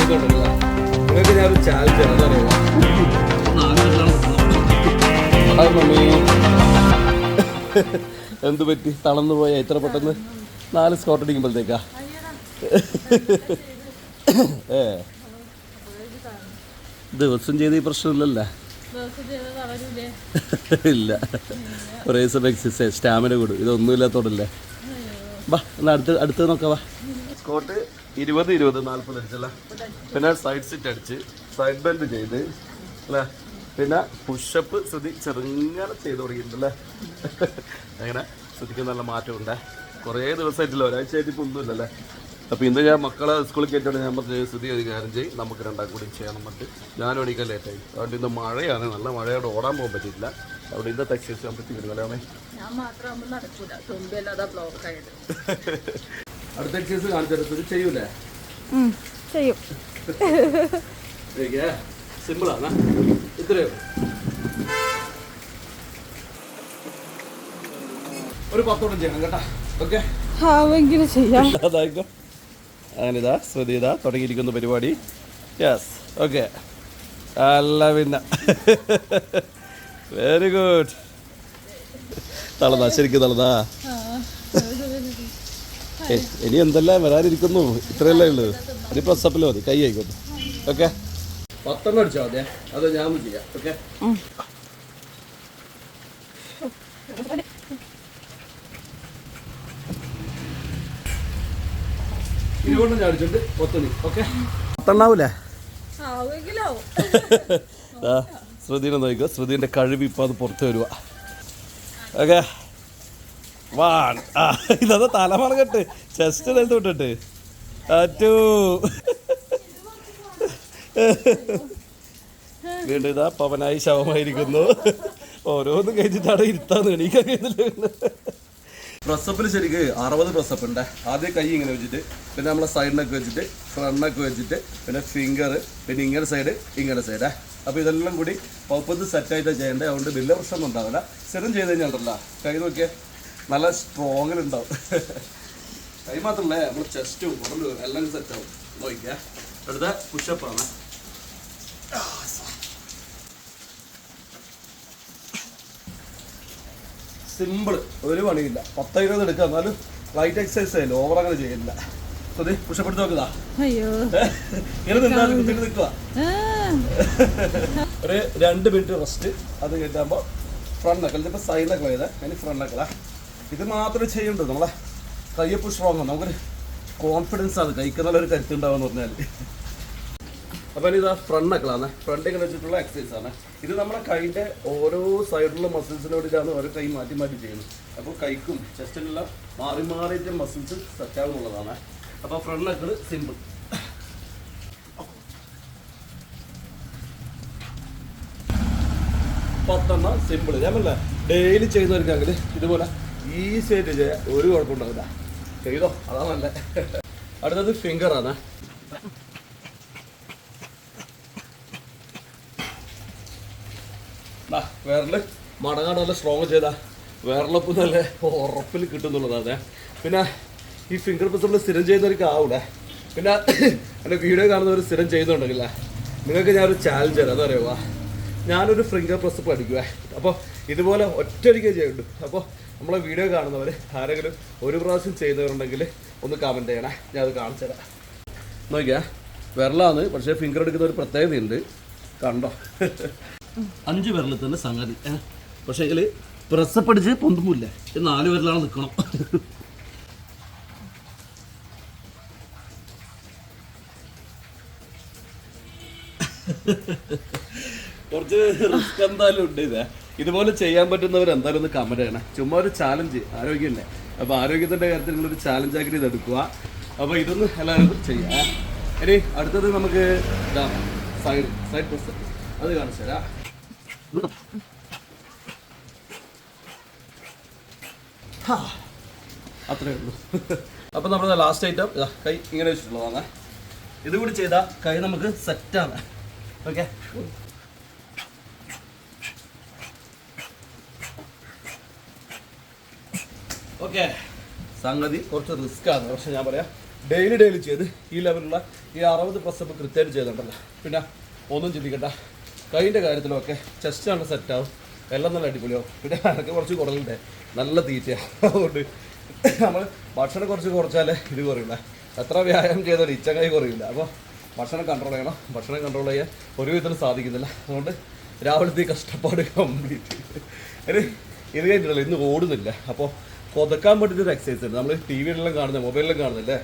ചെയ്തോണ്ടല്ലോ നിങ്ങൾക്ക് ഞാനൊരു ചാലഞ്ച് ആണ് അതറിയാം. മമ്മി എന്ത് പറ്റി തളർന്നു പോയാ ഇത്ര പെട്ടെന്ന് 4 സ്കോട്ട് അടിക്കുമ്പോഴത്തേക്കാ? ദിവസം ചെയ്ത ഈ പ്രശ്നമില്ലല്ലേ? ഇല്ല, ഒരേ സമയം എക്സസൈസ് സ്റ്റാമിന കൂടും. ഇതൊന്നും ഇല്ലാത്തോടല്ലേ. വാ എന്നാ അടുത്ത് നോക്കാം. വാ സ്കോട്ട് 20 40 അടിച്ചല്ല. പിന്നെ സൈഡ് സിറ്റ് അടിച്ച് സൈഡ് ബെൻഡ് ചെയ്ത് അല്ലേ. പിന്നെ പുഷപ്പ് ശ്രുതി ചെറുങ്ങനെ ചെയ്ത് തുടങ്ങിയിട്ടുണ്ടല്ലേ. അങ്ങനെ ശ്രുതിക്ക് നല്ല മാറ്റമുണ്ട്. കുറേ ദിവസമായിട്ടില്ല, ഒരാഴ്ചയായിട്ട് ഇപ്പോൾ ഒന്നുമില്ലല്ലേ. അപ്പോൾ ഇന്ന് ഞാൻ മക്കളെ സ്കൂളിൽ കയറ്റിയാണ്. ഞാൻ പറഞ്ഞ ശ്രുതി ഒരു കാര്യം ചെയ്യും, നമുക്ക് രണ്ടാം കൂടി ചെയ്യണം പറഞ്ഞിട്ട് ഞാനും എണീക്കാൻ ലേറ്റായി. അതുകൊണ്ട് ഇന്ന് മഴയാണ്, നല്ല മഴയോടെ ഓടാൻ പോകാൻ പറ്റിയില്ല. അവിടെ ഇന്നത്തെ എക്സസൈസ് ഞാൻ പറ്റിയിരുന്നല്ലേ അമ്മേ? അടുത്ത എക്സസൈസ് കാണിച്ചെടുത്തത് ചെയ്യൂലേ? ചെയ്യും. സിമ്പിളാണ്, ഇത്രയോ ഒരു 10 ചെയ്യണം കേട്ടാ. ഓക്കെ ചെയ്യാം. അതായിക്കോ. അങ്ങനെ ഇതാ ശ്രുതി ഇതാ തുടങ്ങിയിരിക്കുന്ന പരിപാടി. Yes, okay. അല്ല പിന്നെ വെരി ഗുഡ്. തളതാ, ശരിക്കും തളതാ. ഇനി എന്തെല്ലാം വരാനിരിക്കുന്നു. ഇത്രയല്ലേ ഉള്ളൂ. ഇനി പ്രസപ്പിലോ മതി, കൈ ആയിക്കോട്ടെ. ഓക്കെ, 10 അടിച്ചോ അതെ. അത് ഞാൻ ചെയ്യാം. ഓക്കെ, ഇരുപത് ഞാൻ അടിച്ചിട്ട് 10. ഓക്കെ, 10 ശ്രുതിനെ നോക്കിക്കോ. ശ്രുതിന്റെ കഴിവ് ഇപ്പൊ അത് പുറത്ത് വരുക. ഓക്കെ, 1. ഇതാ തലമറകട്ട് ചെസ്റ്റ് നിലത്ത് വിട്ടിട്ട് 2. വീണ്ടും ഇതാ പവനായി ശവമായിരിക്കുന്നു. ഓരോന്നും കഴിച്ചിട്ടാണ് ഇരുത്താന്ന് എണീക്കാൻ കഴിയുന്നില്ല. പ്രസപ്പിൽ ശരിക്ക് 60 പ്രസപ്പ് ഉണ്ട്. ആദ്യം കൈ ഇങ്ങനെ വെച്ചിട്ട്, പിന്നെ നമ്മളെ സൈഡിനൊക്കെ വെച്ചിട്ട്, ഫ്രണ്ടൊക്കെ വെച്ചിട്ട്, പിന്നെ ഫിംഗർ, പിന്നെ ഇങ്ങനെ സൈഡ് ഇങ്ങനെ സൈഡേ. അപ്പോൾ ഇതെല്ലാം കൂടി 30 സെറ്റായിട്ടാണ് ചെയ്യേണ്ടത്. അതുകൊണ്ട് വലിയ പ്രശ്നമൊന്നും ഉണ്ടാവില്ല. സ്ഥിരം ചെയ്ത് കഴിഞ്ഞാൽ കൈ നോക്കിയാൽ നല്ല സ്ട്രോങ്ങിലുണ്ടാവും. കൈ മാത്രമല്ലേ, നമ്മൾ ചെസ്റ്റും ഉടലും എല്ലാം സെറ്റാവും. നോക്കിയാൽ അടുത്ത പുഷപ്പാണ്. സിമ്പിൾ, ഒരു പണിയില്ല. 10-20 എടുക്കാം. എന്നാലും ലൈറ്റ് എക്സസൈസ് ആയാലും ഓവർ അങ്ങനെ ചെയ്യില്ല. പുഷപ്പ് എടുത്ത് നോക്കുന്നതാ. ഇങ്ങനെ നിന്നാലും കുത്തിട്ട് നിൽക്കുക. ഒരു 2 മിനിറ്റ് റെസ്റ്റ്. അത് കഴിഞ്ഞാകുമ്പോൾ ഫ്രണ്ട് നക്കൽ. ഇപ്പം സൈഡ് നക്കൽ ചെയ്താൽ അതിന് ഫ്രണ്ട് നക്കലാ. ഇത് മാത്രമേ ചെയ്യണ്ടു. നമ്മളെ കയ്യപ്പ് സ്ട്രോങ് ആണ്. നമുക്കൊരു കോൺഫിഡൻസ് ആണ്, കൈക്ക് നല്ലൊരു കരുത്തുണ്ടാവുമെന്ന് പറഞ്ഞാൽ. അപ്പോൾ ഇതാ ഫ്രണ്ട് നക്കലാണ്. ഫ്രണ്ട് ഇങ്ങനെ വെച്ചിട്ടുള്ള എക്സസൈസ് ആണ്. ഇത് നമ്മുടെ കൈൻ്റെ ഓരോ സൈഡിലുള്ള മസിൽസിന് വേണ്ടിയിട്ടാണ് ഓരോ കൈ മാറ്റി മാറ്റി ചെയ്യുന്നത്. അപ്പോൾ കൈക്കും ചെസ്റ്റിനെല്ലാം മാറി മാറിയിട്ട് മസിൽസ് സെറ്റാകുന്നുള്ളതാണ്. അപ്പോൾ ഫ്രണ്ട് നക്കൽ സിമ്പിൾ. 10 സിമ്പിൾ. ഞാൻ പറഞ്ഞ ഡെയിലി ചെയ്യുന്നവർക്കാണെങ്കിൽ ഇതുപോലെ ഈസി ആയിട്ട് ചെയ്യാം, ഒരു കുഴപ്പമുണ്ടാവില്ല. ചെയ്തോ, അതാണ് നല്ല. അടുത്തത് ഫിംഗറാണ്. വേറെ മടങ്ങാട് നല്ല സ്ട്രോങ് ചെയ്താൽ വേറെളപ്പ് നല്ല ഉറപ്പിൽ കിട്ടുന്നുള്ളതാണ്. പിന്നെ ഈ ഫിംഗർ പ്രസ് സ്ഥിരം ചെയ്യുന്നവർക്ക് ആവൂടെ. പിന്നെ എൻ്റെ വീഡിയോ കാണുന്നവർ സ്ഥിരം ചെയ്യുന്നുണ്ടെങ്കില നിങ്ങൾക്ക് ഞാനൊരു ചാലഞ്ച് തരാം. അതറിയുക, ഞാനൊരു ഫിംഗർ പ്രസ് പഠിക്കുക. അപ്പോൾ ഇതുപോലെ ഒറ്റയടിക്കേ ചെയ്യുള്ളൂ. അപ്പോൾ നമ്മളെ വീഡിയോ കാണുന്നവർ ആരെങ്കിലും ഒരു പ്രാവശ്യം ചെയ്യുന്നവരുണ്ടെങ്കിൽ ഒന്ന് കമൻറ്റ് ചെയ്യണേ, ഞാൻ അത് കാണിച്ചു തരാം. നോക്കിയാ വിരലാണ്, പക്ഷേ ഫിംഗർ എടുക്കുന്ന ഒരു പ്രത്യേകതയുണ്ട്. കണ്ടോ, 5 വിരലിൽ തന്നെ സംഗതി. പക്ഷേ എങ്കിൽ പ്രസ്സപ്പ് അടിച്ച് പൊന്തുമില്ല. 4 വിരലാണ് നിൽക്കണം. കുറച്ച് റിസ്ക് എന്തായാലും ഉണ്ട്. ഇതുപോലെ ചെയ്യാൻ പറ്റുന്നവർ എന്തായാലും ഒന്ന് കമന്റ് ചെയ്യണം. ചുമ്മാ ഒരു ചാലഞ്ച്, ആരോഗ്യമല്ലേ. അപ്പോൾ ആരോഗ്യത്തിൻ്റെ കാര്യത്തിൽ നിങ്ങളൊരു ചാലഞ്ച് ആക്കി ഇത് എടുക്കുക. അപ്പോൾ ഇതൊന്ന് എല്ലാവരും ചെയ്യാം. ഇനി അടുത്തത് നമുക്ക് സൈഡ് പ്രസ് അത് കാണിച്ചു തരാം. അത്രേ ഉള്ളൂ. അപ്പം നമ്മുടെ ലാസ്റ്റ് ഐറ്റം കൈ ഇങ്ങനെ വെച്ചിട്ടുള്ളതാണ്. ഇതുകൂടി ചെയ്താൽ കൈ നമുക്ക് സെറ്റാണ്. Okay, okay. സംഗതി കുറച്ച് റിസ്ക് ആണ്, പക്ഷെ ഞാൻ പറയാം ഡെയിലി ചെയ്ത് ഈ ലെവലുള്ള ഈ 60 പ്രസ്സപ്പ് കൃത്യമായിട്ട് ചെയ്തിട്ടുണ്ടല്ലോ. പിന്നെ ഒന്നും ചിന്തിക്കണ്ട, കൈൻ്റെ കാര്യത്തിലൊക്കെ ചെസ്റ്റ് ആണ് സെറ്റാവും, എല്ലാം നല്ല അടിപൊളിയാവും. പിന്നെ അതൊക്കെ കുറച്ച് കുറവുണ്ട്, നല്ല തീറ്റയാണ്. അതുകൊണ്ട് നമ്മൾ ഭക്ഷണം കുറച്ച് കുറച്ചാലേ ഇത് കുറയില്ല. എത്ര വ്യായാമം ചെയ്താലും ഇച്ചങ്ങായി കുറയില്ല. അപ്പോൾ ഭക്ഷണം കൺട്രോൾ ചെയ്യണം. ഭക്ഷണം കൺട്രോൾ ചെയ്യാൻ ഒരു വിധത്തിലും സാധിക്കുന്നില്ല. അതുകൊണ്ട് രാവിലത്തെ കഷ്ടപ്പാട് കംപ്ലീറ്റ്. ഇത് കഴിഞ്ഞിട്ടല്ലോ ഇന്ന് ഓടുന്നില്ല. അപ്പോൾ കൊതക്കാൻ വേണ്ടിയിട്ടൊരു എക്സസൈസ് ഉണ്ട്. നമ്മൾ ടി വിയിലെല്ലാം കാണുന്നത്, മൊബൈലിലും കാണുന്നില്ലേ,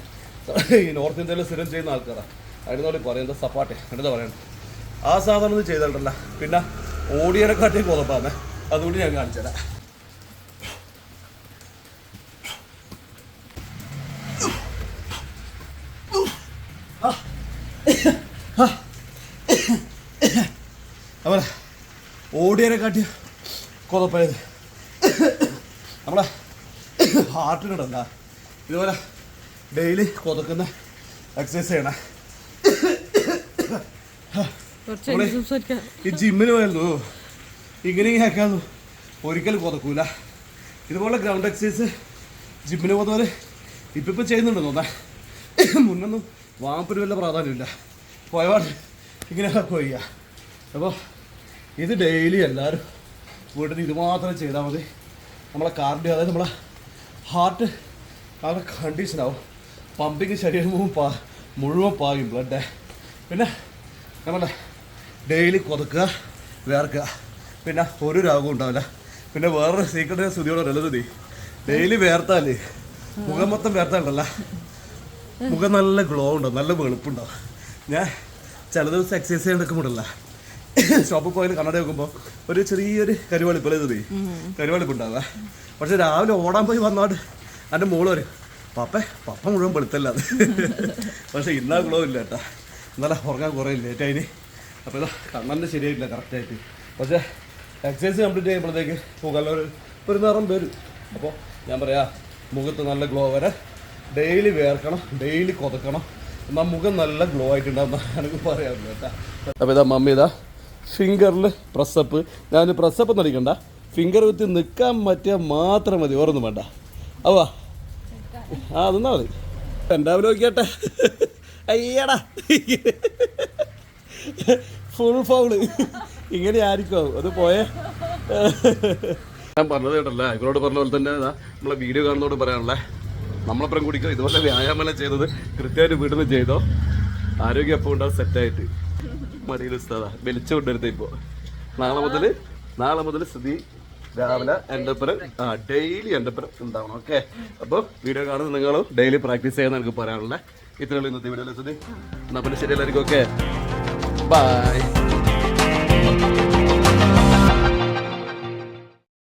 ഈ നോർത്ത് ഇന്ത്യയിൽ സ്ഥിരം ചെയ്യുന്ന ആൾക്കാരാണ്. അതിനോട് പറയുന്നത് സപ്പാട്ടെ എന്താ പറയണം, ആ സാധനം ഒന്നും ചെയ്തിട്ടല്ല. പിന്നെ ഓടിയനെക്കാട്ടി കൊതപ്പാണ്, അതുകൊണ്ട് ഞാൻ കാണിച്ചുതരാം. നമ്മളെ ഓടിയനെക്കാട്ടി കൊതപ്പായത് നമ്മളെ ഹാർട്ടിനുണ്ടല്ല. ഇതുപോലെ ഡെയിലി കൊതക്കുന്ന എക്സസൈസ് ചെയ്യണേ. ഈ ജിമ്മിന് പോയിരുന്നു ഇങ്ങനെ ആക്കാന്നു ഒരിക്കലും കൊതക്കൂല. ഇതുപോലെ ഗ്രൗണ്ട് എക്സസൈസ് ജിമ്മിന് പോകുന്നവർ ഇപ്പം ചെയ്യുന്നുണ്ട് തോന്നാ. മുന്നൊന്നും വാമ്പിന് വല്ല പ്രാധാന്യമില്ല, പോയപാട് ഇങ്ങനെയൊക്കെ പോയി. അപ്പോൾ ഇത് ഡെയിലി എല്ലാവരും വീട്ടിൽ ഇത് മാത്രം ചെയ്താൽ മതി. നമ്മളെ കാർഡിയോ, അതായത് നമ്മളെ ഹാർട്ട് നല്ല കണ്ടീഷനാവും, പമ്പിങ് ശരീരം മുഴുവൻ പായും ബ്ലഡ്. പിന്നെ നമ്മളെ ഡെയിലി കൊതക്കുക, വേർക്കുക, പിന്നെ ഒരു രോഗവും ഉണ്ടാവില്ല. പിന്നെ വേറൊരു സീക്രട്ട് ശ്രുതിയോടെ ഉള്ളത്, ഡെയിലി വേർത്താൽ മുഖം മൊത്തം വേർത്താണ്ടല്ല, മുഖം നല്ല ഗ്ലോ ഉണ്ടാവും, നല്ല വെളുപ്പുണ്ടാവും. ഞാൻ ചില ദിവസം എക്സസൈസ് ചെയ്യാൻ എടുക്കുമ്പോഴല്ല, ഷോപ്പിൽ പോയാൽ കണ്ണട വെക്കുമ്പോൾ ഒരു ചെറിയൊരു കരുവാളിപ്പല്ലേ കരുവാളിപ്പുണ്ടാവുക. പക്ഷെ രാവിലെ ഓടാൻ പോയി വന്നോട്ട് എൻ്റെ മോള് വരും, പപ്പ മുഴുവൻ വെളുത്തല്ല അത്. പക്ഷെ ഇന്നാ ഗ്ലോ ഇല്ല കേട്ടാ, എന്നാലും ഉറങ്ങാൻ കുറേ ലേറ്റ് അതിന്. അപ്പോൾ ഇതാ കണ്ണൻ്റെ ശരിയായിട്ടില്ല കറക്റ്റായിട്ട്. പക്ഷേ എക്സസൈസ് കംപ്ലീറ്റ് ചെയ്യുമ്പോഴത്തേക്ക് മുഖം ഒരു നിറം വരും. അപ്പോൾ ഞാൻ പറയാം, മുഖത്ത് നല്ല ഗ്ലോ വരെ ഡെയിലി വേർക്കണം, ഡെയിലി കൊതക്കണം, എന്നാൽ മുഖം നല്ല ഗ്ലോ ആയിട്ടുണ്ടാകുന്ന എനിക്ക് പറയാറില്ല കേട്ടാ. അപ്പോൾ ഇതാ മമ്മി ഇതാ ഫിംഗറിൽ പ്രസ്സപ്പ്. ഞാൻ പ്രസ്സപ്പ് നടിക്കണ്ട, ഫിംഗർ വിത്ത് നിൽക്കാൻ പറ്റിയാൽ മാത്രം മതി, ഓരോന്നും വേണ്ട. അവ അതെന്നാ മതി. എന്തായാലും നോക്കിയാട്ടെ. അയ്യടാ ഫുൾ ഫൗള് ഇങ്ങനെ ആയിരിക്കും അത് പോയേ. ഞാൻ പറഞ്ഞത് കേട്ടല്ലേ, ഇവരോട് പറഞ്ഞ പോലെ തന്നെ നമ്മളെ വീഡിയോ കാണുന്നതോട് പറയാനുള്ളേ, നമ്മളപ്പുറം കുടിക്കോ ഇതുപോലെ വ്യായാമം ചെയ്തത് കൃത്യമായിട്ട് വീട്ടിൽ നിന്ന് ചെയ്തോ, ആരോഗ്യം എപ്പോൾ ഉണ്ടാവും സെറ്റായിട്ട്. മടിയിൽ ഉസ്താദാ വെളിച്ചം കൊണ്ടുവരുന്നത്. ഇപ്പോൾ നാളെ മുതൽ സ്ഥിതി രാവിലെ എൻ്റെ ഒപ്പം ഡെയിലി എൻ്റെ ഒപ്പം ഉണ്ടാവണം. ഓക്കെ, അപ്പോൾ വീഡിയോ കാണുന്നത് നിങ്ങളും ഡെയിലി പ്രാക്ടീസ് ചെയ്യാൻ എനിക്ക് പറയാനുള്ളത്. ഇത്രയുള്ള ഇന്നത്തെ വീഡിയോയിൽ സ്ഥിതി. എന്നാൽ പിന്നെ ശരി, എല്ലാവർക്കും ഓക്കെ, ബൈ.